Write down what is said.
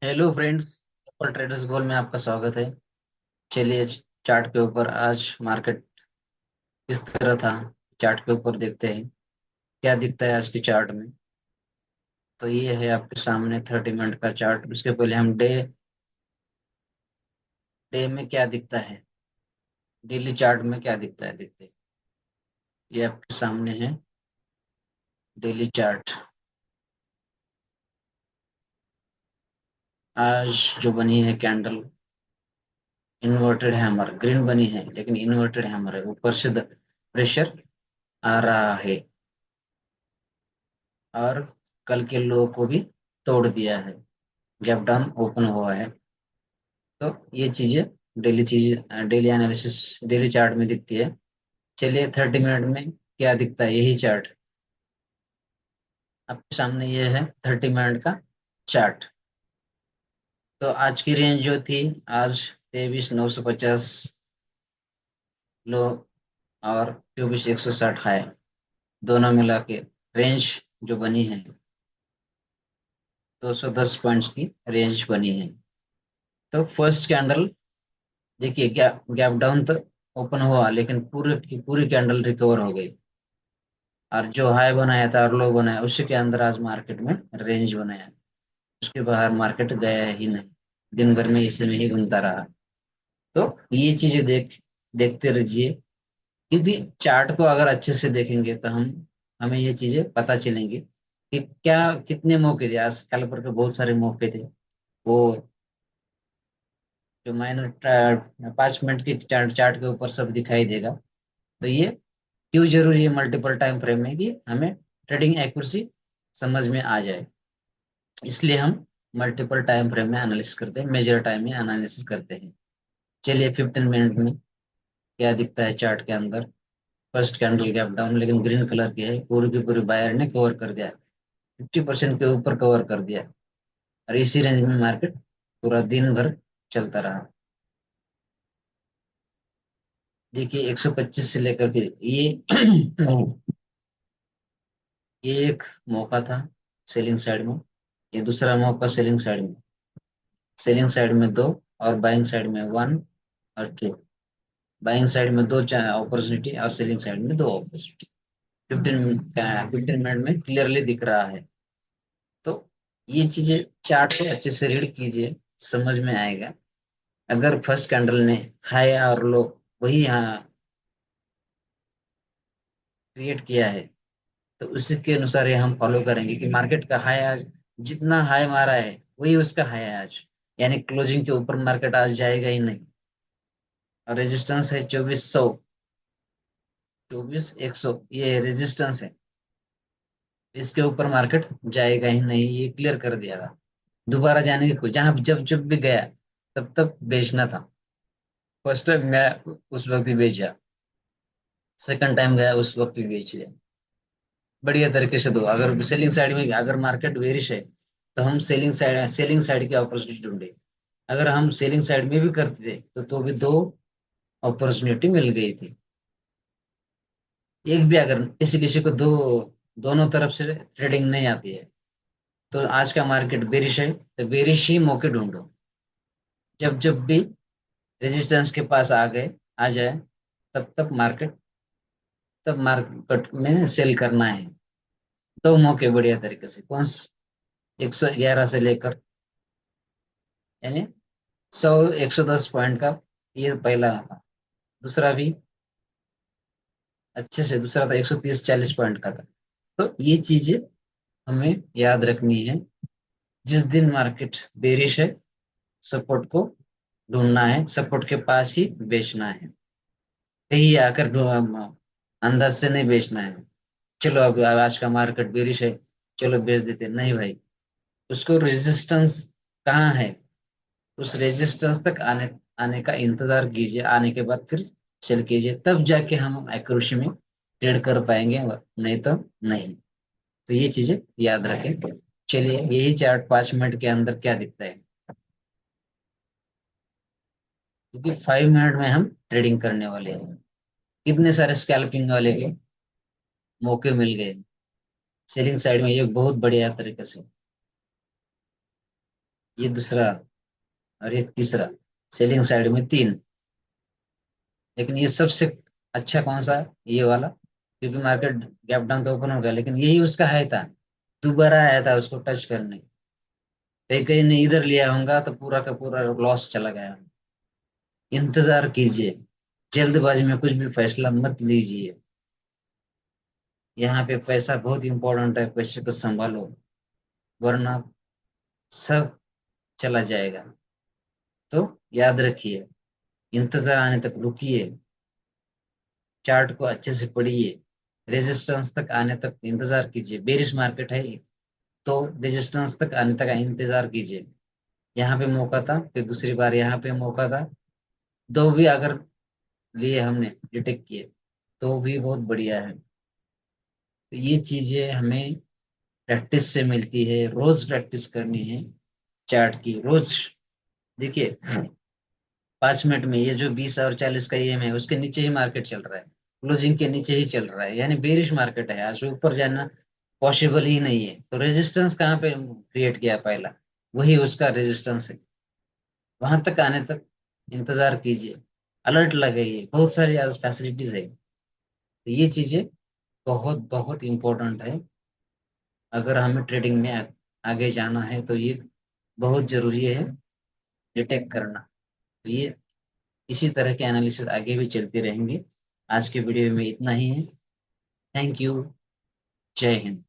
Hello friends. सफल traders गोल में आपका स्वागत है। चलिए चार्ट के ऊपर आज मार्केट किस तरह था, चार्ट के ऊपर देखते हैं क्या दिखता है आज की चार्ट में। तो ये है आपके सामने 30 मिनट का चार्ट। उसके पहले हम डे डे में क्या दिखता है, डेली चार्ट में क्या दिखता है देखते हैं। ये आपके सामने है डेली चार्ट। आज जो बनी है कैंडल, इन्वर्टेड हैमर ग्रीन बनी है, लेकिन इन्वर्टेड हैमर है, ऊपर से प्रेशर आ रहा है और कल के लो को भी तोड़ दिया है, गैप डाउन ओपन हुआ है। तो ये चीजें डेली एनालिसिस डेली चार्ट में दिखती है। चलिए 30 मिनट में क्या दिखता है यही चार्ट आपके सामने। ये है 30 मिनट का चार्ट। तो आज की रेंज जो थी, आज 23,950 लो और 24,160 हाई, दोनों मिला के रेंज जो बनी है 210 पॉइंट्स की रेंज बनी है। तो फर्स्ट कैंडल देखिए, गैप डाउन तो ओपन हुआ, लेकिन पूरी की पूरी कैंडल रिकवर हो गई और जो हाई बनाया था और लो बनाया उसी के अंदर आज मार्केट में रेंज बनाया। उसके बाहर मार्केट गया ही नहीं, दिन भर में इसी में ही घूमता रहा। तो ये चीजें देखते रहिए, क्योंकि चार्ट को अगर अच्छे से देखेंगे तो हमें ये चीजें पता चलेंगी कि क्या कितने मौके थे। आज कैलपर के बहुत सारे मौके थे। वो जो माइनर 5 मिनट की चार्ट के ऊपर सब दिखाई देगा। तो ये क्यों जरूरी है मल्टीपल टाइम फ्रेम में, कि हमें ट्रेडिंग एक्यूरेसी समझ में आ जाए, इसलिए हम मल्टीपल टाइम फ्रेम में एनालिसिस करते हैं, मेजर टाइम में एनालिसिस करते हैं। चलिए 15 मिनट में क्या दिखता है चार्ट के अंदर। फर्स्ट कैंडल गैप डाउन, लेकिन ग्रीन कलर की है, पूरी की पूरी बायर ने कवर कर दिया, 50% के ऊपर कवर कर दिया और इसी रेंज में मार्केट पूरा दिन भर चलता रहा। देखिए 125 से लेकर फिर ये एक मौका था सेलिंग साइड में, ये दूसरा मौका सेलिंग साइड में। सेलिंग साइड में दो और बाइंग साइड में वन और टू। बाइंग साइड में दो अपॉर्चुनिटी और सेलिंग साइड में दो अपॉर्चुनिटी। 15 मिनट में क्लियरली दिख रहा है। तो ये चीजें चार्ट को अच्छे से रीड कीजिए, समझ में आएगा। अगर फर्स्ट कैंडल ने हाई और लो वही यहाँ क्रिएट किया है, तो उसी के अनुसार ये हम फॉलो करेंगे कि मार्केट का हाई आज जितना हाई मारा है वही उसका हाई है आज, यानी क्लोजिंग के ऊपर मार्केट आज जाएगा ही नहीं। और रेजिस्टेंस है 2400, 24,100 ये रेजिस्टेंस है। इसके ऊपर मार्केट जाएगा ही नहीं, ये क्लियर कर दिया था। दोबारा जाने की कोई, जहां जब जब भी गया तब तब बेचना था। फर्स्ट टाइम गया उस वक्त भी बेचा, सेकंड टाइम गया उस वक्त भी बेच दिया। बढ़िया तरीके से दो। अगर सेलिंग साइड में अगर मार्केट बेरिश है तो हम सेलिंग साइड की अपॉर्चुनिटी ढूंढे। अगर हम सेलिंग साइड में भी करते थे तो भी दो अपॉर्चुनिटी मिल गई थी। एक भी अगर किसी किसी को दोनों तरफ से ट्रेडिंग नहीं आती है, तो आज का मार्केट बेरिश है तो बेरिश ही मौके ढूंढो। जब जब भी रेजिस्टेंस के पास आ जाए तब मार्केट में सेल करना है। दो मौके बढ़िया तरीके से, 111 से लेकर, यानी 110 पॉइंट का ये पहला था। दूसरा भी अच्छे से, दूसरा था 130-40 पॉइंट का था। तो ये चीजें हमें याद रखनी है। जिस दिन मार्केट बेरिश है, सपोर्ट को ढूंढना है, सपोर्ट के पास ही बेचना है। कहीं आकर अंदाज से नहीं बेचना है। चलो अब आज का मार्केट बेरिश है, चलो बेच देते, नहीं भाई। उसको रेजिस्टेंस कहाँ है, उस रेजिस्टेंस तक आने आने का इंतजार कीजिए, आने के बाद फिर सेल कीजिए, तब जाके हम एक्यूरेसी में ट्रेड कर पाएंगे, नहीं तो नहीं। तो ये चीजें याद रखें। चलिए यही चार्ट 5 मिनट के अंदर क्या दिखता है, क्योंकि 5 मिनट में हम ट्रेडिंग करने वाले हैं। कितने सारे स्कैल्पिंग वाले के मौके मिल गए सेलिंग साइड में, ये बहुत बढ़िया तरीके से। ये दूसरा, और ये तीसरा। सेलिंग साइड में तीन। लेकिन ये सबसे अच्छा कौन सा है? ये वाला, क्योंकि मार्केट गैप डाउन तो ओपन हो गया, लेकिन यही उसका हाई था। दोबारा आया था उसको टच करने। कहीं कहीं ने इधर लिया होगा तो पूरा का पूरा लॉस चला गया। इंतजार कीजिए, जल्दबाजी में कुछ भी फैसला मत लीजिए। यहाँ पे पैसा बहुत इंपॉर्टेंट है, पैसे को संभालो, वरना सब चला जाएगा। तो याद रखिए, इंतजार आने तक रुकिए, चार्ट को अच्छे से पढ़िए, रेजिस्टेंस तक आने तक इंतजार कीजिए। बेरिश मार्केट है तो रेजिस्टेंस तक आने तक इंतजार कीजिए। यहाँ पे मौका था, फिर दूसरी बार यहाँ पे मौका था। दो भी अगर लिए हमने डिटेक्ट किए तो भी बहुत बढ़िया है। तो ये चीजें हमें प्रैक्टिस से मिलती है, रोज प्रैक्टिस करनी है चार्ट की रोज। देखिए, 5 मिनट में ये जो 20 और 40 का ईएम है, उसके नीचे ही मार्केट चल रहा है, क्लोजिंग के नीचे ही चल रहा है, यानी बेरिश मार्केट है। आज ऊपर जाना पॉसिबल ही नहीं है। तो रेजिस्टेंस कहाँ पे क्रिएट किया? पहला वही उसका रेजिस्टेंस है। वहां तक आने तक इंतजार कीजिए, अलर्ट लगाइए। बहुत सारी आज फैसिलिटीज है। तो ये चीजें बहुत बहुत इंपॉर्टेंट है। अगर हमें ट्रेडिंग में आगे जाना है तो ये बहुत जरूरी है डिटेक्ट करना। तो ये इसी तरह के एनालिसिस आगे भी चलते रहेंगे। आज के वीडियो में इतना ही है। Thank you. जय हिंद।